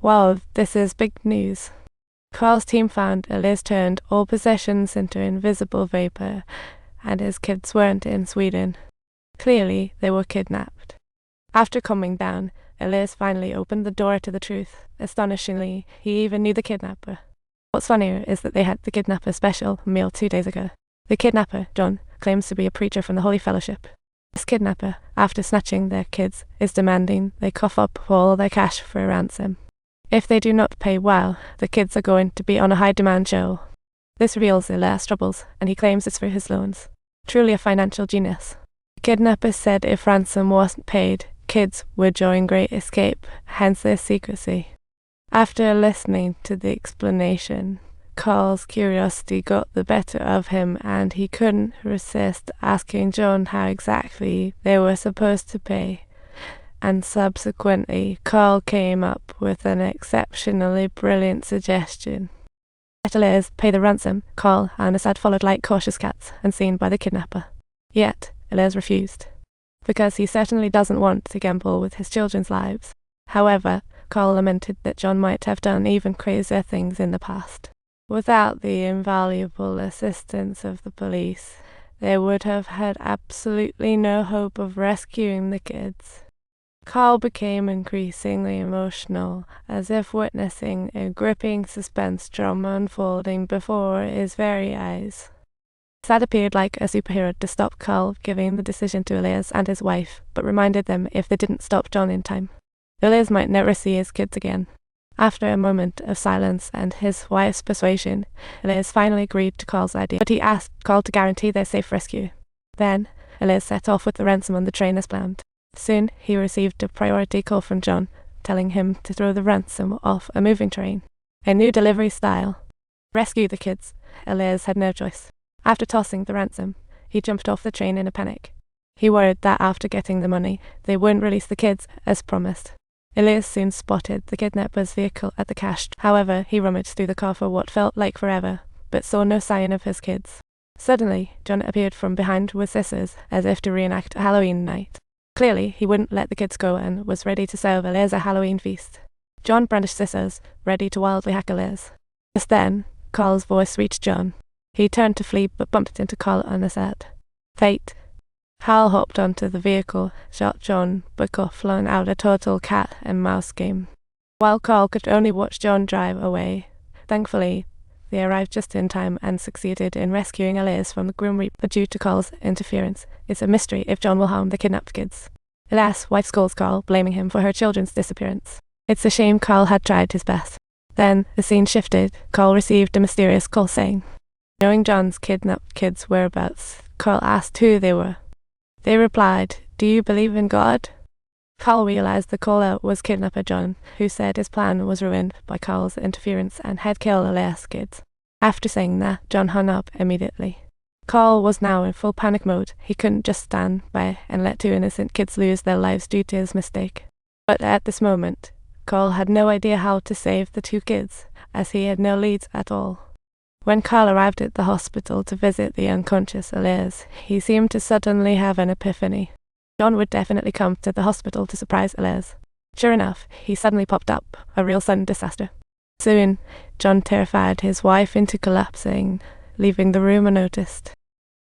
Wow, this is big news. Carl's team found Elias turned all possessions into invisible vapor, and his kids weren't in Sweden. Clearly, they were kidnapped. After calming down, Elias finally opened the door to the truth. Astonishingly, he even knew the kidnapper. What's funnier is that they had the kidnapper special meal 2 days ago. The kidnapper, John, claims to be a preacher from the Holy Fellowship. This kidnapper, after snatching their kids, is demanding they cough up all their cash for a ransom. If they do not pay well, the kids are going to be on a high-demand show. This reveals Elias' troubles, and he claims it's for his loans. Truly a financial genius. The kidnapper said if ransom wasn't paid, kids would join Great Escape, hence their secrecy. After listening to the explanation, Carl's curiosity got the better of him, and he couldn't resist asking John how exactly they were supposed to pay. And subsequently, Carl came up with an exceptionally brilliant suggestion. Let Elias pay the ransom. Carl and Assad followed like cautious cats, unseen by the kidnapper. Yet, Elias refused, because he certainly doesn't want to gamble with his children's lives. However, Carl lamented that John might have done even crazier things in the past. Without the invaluable assistance of the police, they would have had absolutely no hope of rescuing the kids. Carl became increasingly emotional, as if witnessing a gripping suspense drama unfolding before his very eyes. Assad appeared like a superhero to stop Carl giving the decision to Elias and his wife, but reminded them if they didn't stop John in time, Elias might never see his kids again. After a moment of silence and his wife's persuasion, Elias finally agreed to Carl's idea, but he asked Carl to guarantee their safe rescue. Then, Elias set off with the ransom on the train as planned. Soon, he received a priority call from John, telling him to throw the ransom off a moving train. A new delivery style. Rescue the kids. Elias had no choice. After tossing the ransom, he jumped off the train in a panic. He worried that after getting the money, they wouldn't release the kids, as promised. Elias soon spotted the kidnapper's vehicle at the cache. However, he rummaged through the car for what felt like forever, but saw no sign of his kids. Suddenly, John appeared from behind with scissors, as if to reenact a Halloween night. Clearly, he wouldn't let the kids go and was ready to serve Elias a Halloween feast. John brandished scissors, ready to wildly hack Elias. Just then, Carl's voice reached John. He turned to flee but bumped into Carl and Assad. Fate. Hal hopped onto the vehicle, shot John, but got flung out a total cat and mouse game. While Carl could only watch John drive away, thankfully, they arrived just in time and succeeded in rescuing Elias from the Grim Reaper. But due to Carl's interference, it's a mystery if John will harm the kidnapped kids. Elias' wife scolds Carl, blaming him for her children's disappearance. It's a shame Carl had tried his best. Then, the scene shifted. Carl received a mysterious call saying, knowing John's kidnapped kids' whereabouts, Carl asked who they were. They replied, "Do you believe in God?" Carl realized the caller was kidnapper John, who said his plan was ruined by Carl's interference and had killed Elias' kids. After saying that, John hung up immediately. Carl was now in full panic mode. He couldn't just stand by and let 2 innocent kids lose their lives due to his mistake. But at this moment, Carl had no idea how to save the 2 kids, as he had no leads at all. When Carl arrived at the hospital to visit the unconscious Elias, he seemed to suddenly have an epiphany. John would definitely come to the hospital to surprise Elias. Sure enough, he suddenly popped up, a real sudden disaster. Soon, John terrified his wife into collapsing, leaving the room unnoticed.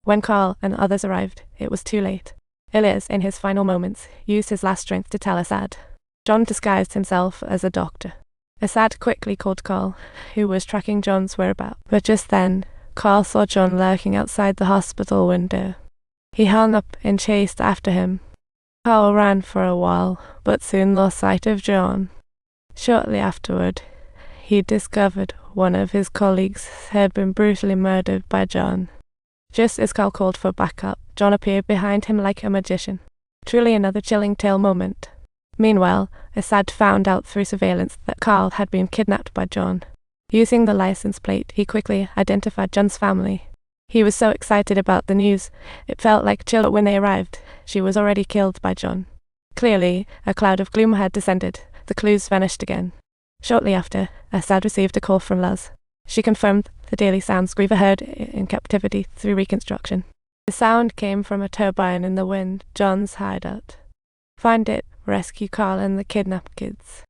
When Carl and others arrived, it was too late. Elias, in his final moments, used his last strength to tell Assad. John disguised himself as a doctor. Assad quickly called Carl, who was tracking John's whereabouts. But just then, Carl saw John lurking outside the hospital window. He hung up and chased after him. Carl ran for a while, but soon lost sight of John. Shortly afterward, he discovered one of his colleagues had been brutally murdered by John. Just as Carl called for backup, John appeared behind him like a magician. Truly another chilling tale moment. Meanwhile, Assad found out through surveillance that Carl had been kidnapped by John. Using the license plate, he quickly identified John's family. He was so excited about the news, it felt like chill. But when they arrived, she was already killed by John. Clearly, a cloud of gloom had descended. The clues vanished again. Shortly after, Assad received a call from Luz. She confirmed the daily sounds Griever heard in captivity through reconstruction. The sound came from a turbine in the wind, John's hideout. Find it, rescue Carl and the kidnapped kids.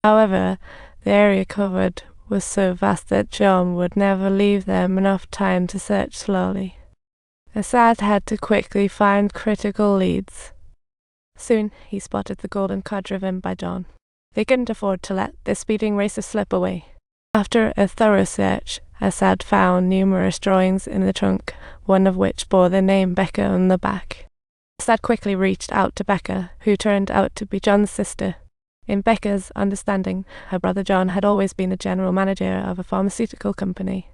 However, The area covered was so vast that John would never leave them enough time to search slowly. Assad had to quickly find critical leads. Soon he spotted the golden car driven by John. They couldn't afford to let the speeding racer slip away. After a thorough search, Assad found numerous drawings in the trunk, one of which bore the name Becca on the back. Assad quickly reached out to Becca, who turned out to be John's sister. In Becca's understanding, her brother John had always been the general manager of a pharmaceutical company.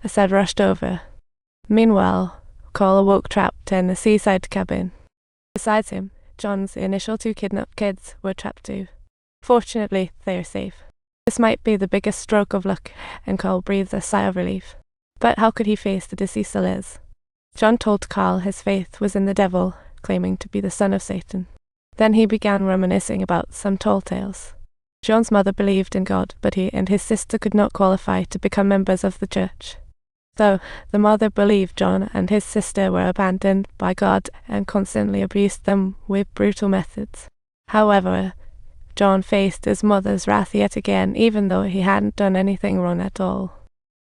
Assad rushed over. Meanwhile, Cole awoke trapped in the seaside cabin. Besides him, John's initial 2 kidnapped kids were trapped too. Fortunately, they are safe. This might be the biggest stroke of luck, and Carl breathed a sigh of relief. But how could he face the deceased Liz? John told Carl his faith was in the devil, claiming to be the son of Satan. Then he began reminiscing about some tall tales. John's mother believed in God, but he and his sister could not qualify to become members of the church. So, the mother believed John and his sister were abandoned by God and constantly abused them with brutal methods. However, John faced his mother's wrath yet again, even though he hadn't done anything wrong at all.